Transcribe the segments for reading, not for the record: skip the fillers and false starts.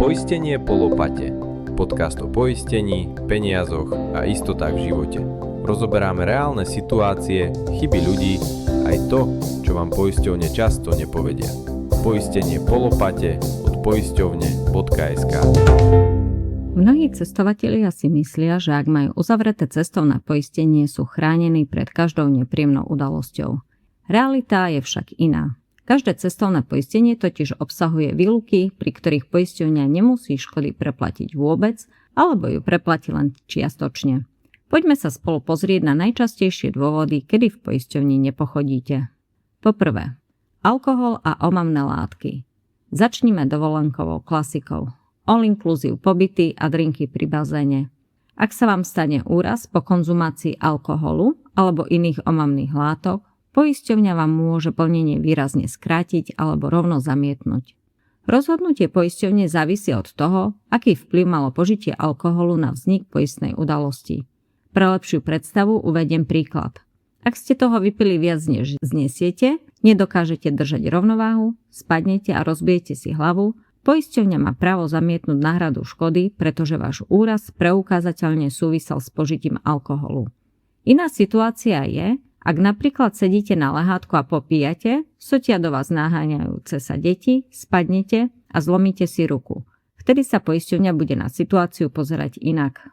Poistenie po lopate. Podcast o poistení, peniazoch a istotách v živote. Rozoberáme reálne situácie, chyby ľudí, aj to, čo vám poisťovne často nepovedia. Poistenie po lopate od poisťovne.sk. Mnohí cestovatelia si myslia, že ak majú uzavreté cestovné poistenie, sú chránení pred každou nepríjemnou udalosťou. Realita je však iná. Každé cestovné poistenie totiž obsahuje výluky, pri ktorých poisťovňa nemusí škody preplatiť vôbec, alebo ju preplatí len čiastočne. Poďme sa spolu pozrieť na najčastejšie dôvody, kedy v poisťovni nepochodíte. Po prvé, alkohol a omamné látky. Začnime dovolenkovou klasikou. All-inclusive pobyty a drinky pri bazéne. Ak sa vám stane úraz po konzumácii alkoholu alebo iných omamných látok, poisťovňa vám môže plnenie výrazne skrátiť alebo rovno zamietnúť. Rozhodnutie poisťovne závisí od toho, aký vplyv malo požitie alkoholu na vznik poistnej udalosti. Pre lepšiu predstavu uvediem príklad. Ak ste toho vypili viac než znesiete, nedokážete držať rovnováhu, spadnete a rozbijete si hlavu, poisťovňa má právo zamietnúť náhradu škody, pretože váš úraz preukázateľne súvisel s požitím alkoholu. Iná situácia je, ak napríklad sedíte na lehátku a popíjate, sotia do vás naháňajúce sa deti, spadnete a zlomíte si ruku. Vtedy sa poisťovňa bude na situáciu pozerať inak.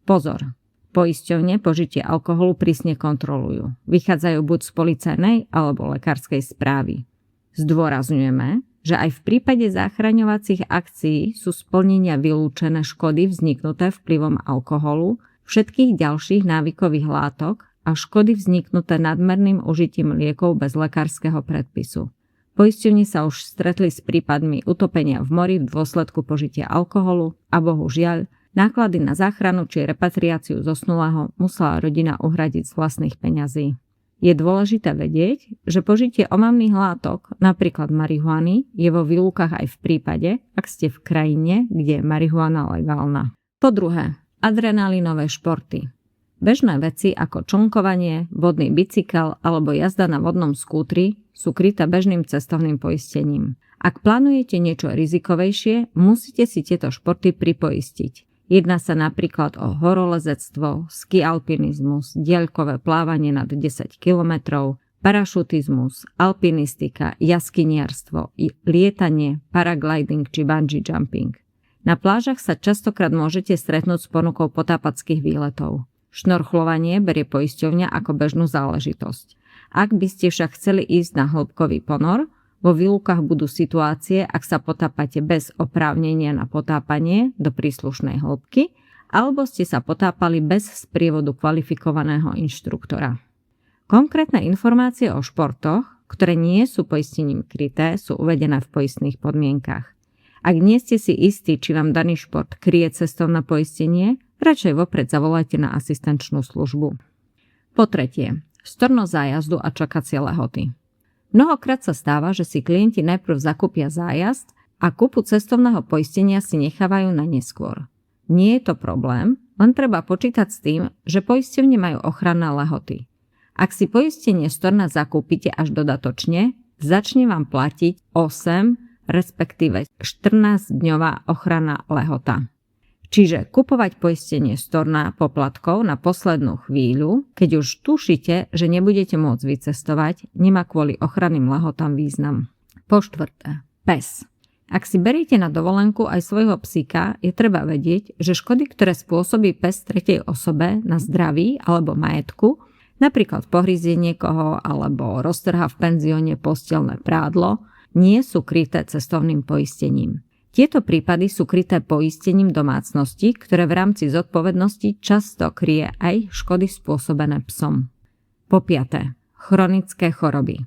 Pozor! Poisťovne požitie alkoholu prísne kontrolujú. Vychádzajú buď z policajnej alebo lekárskej správy. Zdôrazňujeme, že aj v prípade zachraňovacích akcií sú splnenia vylúčené škody vzniknuté vplyvom alkoholu, všetkých ďalších návykových látok a škody vzniknuté nadmerným užitím liekov bez lekárskeho predpisu. Poisťovne sa už stretli s prípadmi utopenia v mori v dôsledku požitia alkoholu a bohužiaľ, náklady na záchranu či repatriáciu zosnulého musela rodina uhradiť z vlastných peňazí. Je dôležité vedieť, že požitie omamných látok, napríklad marihuany, je vo výlukách aj v prípade, ak ste v krajine, kde je marihuana legálna. Po druhé, adrenalinové športy. Bežné veci ako člnkovanie, vodný bicykel alebo jazda na vodnom skútri sú kryté bežným cestovným poistením. Ak plánujete niečo rizikovejšie, musíte si tieto športy pripoistiť. Jedná sa napríklad o horolezectvo, skialpinizmus, diaľkové plávanie nad 10 km, parašutizmus, alpinistika, jaskyniarstvo, lietanie, paragliding či bungee jumping. Na plážach sa častokrát môžete stretnúť s ponukou potápackých výletov. Šnorchlovanie berie poisťovňa ako bežnú záležitosť. Ak by ste však chceli ísť na hĺbkový ponor, vo výlukách budú situácie, ak sa potápate bez oprávnenia na potápanie do príslušnej hĺbky, alebo ste sa potápali bez sprievodu kvalifikovaného inštruktora. Konkrétne informácie o športoch, ktoré nie sú poistením kryté, sú uvedené v poistných podmienkach. Ak nie ste si istí, či vám daný šport kryje cestovné poistenie, radšej vopred zavolajte na asistenčnú službu. Po tretie, storno zájazdu a čakacie lehoty. Mnohokrát sa stáva, že si klienti najprv zakúpia zájazd a kúpu cestovného poistenia si nechávajú na neskôr. Nie je to problém, len treba počítať s tým, že poisťovne majú ochranné lehoty. Ak si poistenie storna zakúpite až dodatočne, začne vám platiť 8, respektíve 14-dňová ochranná lehota. Čiže kupovať poistenie storna poplatkov na poslednú chvíľu, keď už tušíte, že nebudete môcť vycestovať, nemá kvôli ochranným lehotám význam. Po štvrté, pes. Ak si beriete na dovolenku aj svojho psíka, je treba vedieť, že škody, ktoré spôsobí pes tretej osobe na zdraví alebo majetku, napríklad pohryzie niekoho alebo roztrhá v penzióne posteľné prádlo, nie sú kryté cestovným poistením. Tieto prípady sú kryté poistením domácnosti, ktoré v rámci zodpovednosti často kryje aj škody spôsobené psom. Po piate, chronické choroby.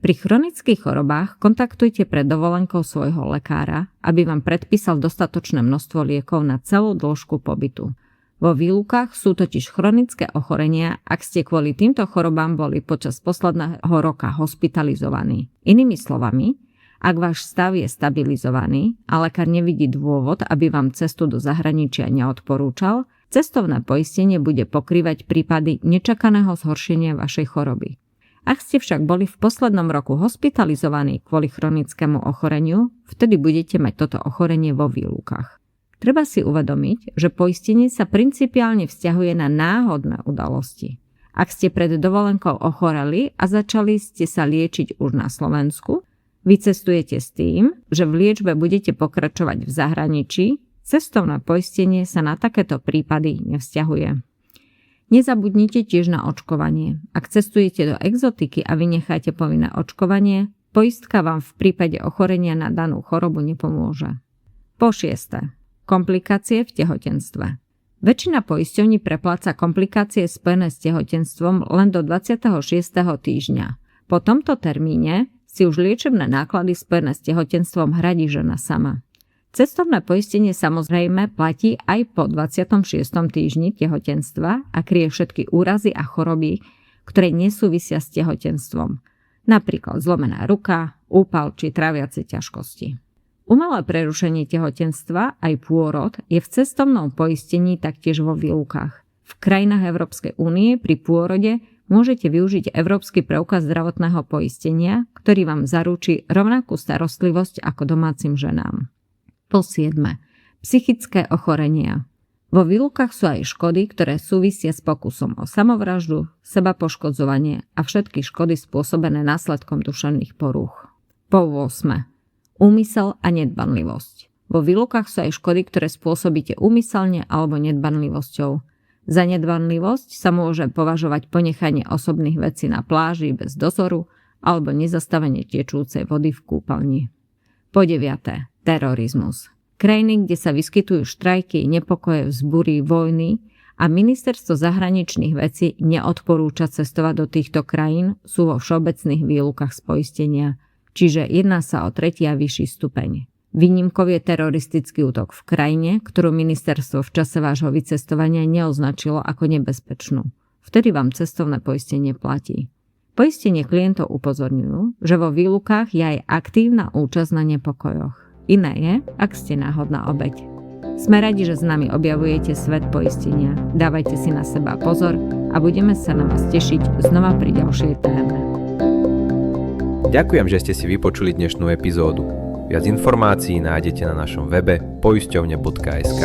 Pri chronických chorobách kontaktujte pred dovolenkou svojho lekára, aby vám predpísal dostatočné množstvo liekov na celú dĺžku pobytu. Vo výlukách sú totiž chronické ochorenia, ak ste kvôli týmto chorobám boli počas posledného roka hospitalizovaní. Inými slovami, ak váš stav je stabilizovaný a lekár nevidí dôvod, aby vám cestu do zahraničia neodporúčal, cestovné poistenie bude pokrývať prípady nečakaného zhoršenia vašej choroby. Ak ste však boli v poslednom roku hospitalizovaní kvôli chronickému ochoreniu, vtedy budete mať toto ochorenie vo výlukách. Treba si uvedomiť, že poistenie sa principiálne vzťahuje na náhodné udalosti. Ak ste pred dovolenkou ochoreli a začali ste sa liečiť už na Slovensku, vycestujete s tým, že v liečbe budete pokračovať v zahraničí, cestovné poistenie sa na takéto prípady nevzťahuje. Nezabudnite tiež na očkovanie. Ak cestujete do exotiky a vynecháte povinné očkovanie, poistka vám v prípade ochorenia na danú chorobu nepomôže. Po 6. Komplikácie v tehotenstve. Väčšina poisťovní prepláca komplikácie spojené s tehotenstvom len do 26. týždňa. Po tomto termíne si už liečebné náklady spojené s tehotenstvom hradí žena sama. Cestovné poistenie samozrejme platí aj po 26. týždni tehotenstva a kryje všetky úrazy a choroby, ktoré nesúvisia s tehotenstvom, napríklad zlomená ruka, úpal či tráviace ťažkosti. Umelé prerušenie tehotenstva, aj pôrod, je v cestovnom poistení taktiež vo výlukách. V krajinách Európskej únie pri pôrode môžete využiť Európsky preukaz zdravotného poistenia, ktorý vám zaručí rovnakú starostlivosť ako domácim ženám. Po 7. Psychické ochorenia. Vo výlukách sú aj škody, ktoré súvisia s pokusom o samovraždu, sebapoškodzovanie a všetky škody spôsobené následkom duševných porúch. Po 8. Úmysel a nedbanlivosť. Vo výlukách sú aj škody, ktoré spôsobíte úmyselne alebo nedbanlivosťou. Za nedbanlivosť sa môže považovať ponechanie osobných vecí na pláži bez dozoru alebo nezastavenie tečúcej vody v kúpeľni. Po 9. Terorizmus. Krajiny, kde sa vyskytujú štrajky, nepokoje, vzbury, vojny a ministerstvo zahraničných vecí neodporúča cestovať do týchto krajín, sú vo všeobecných výlukách z poistenia, čiže jedná sa o 3. a vyšší stupeň. Výnimkou je teroristický útok v krajine, ktorú ministerstvo v čase vášho vycestovania neoznačilo ako nebezpečnú. Vtedy vám cestovné poistenie platí. Poistenie klientov upozorňujú, že vo výlukách je aj aktívna účasť na nepokojoch. Iné je, ak ste náhodná obeť. Sme radi, že s nami objavujete svet poistenia. Dávajte si na seba pozor a budeme sa na vás tešiť znova pri ďalšej téme. Ďakujem, že ste si vypočuli dnešnú epizódu. Viac informácií nájdete na našom webe poisťovne.sk.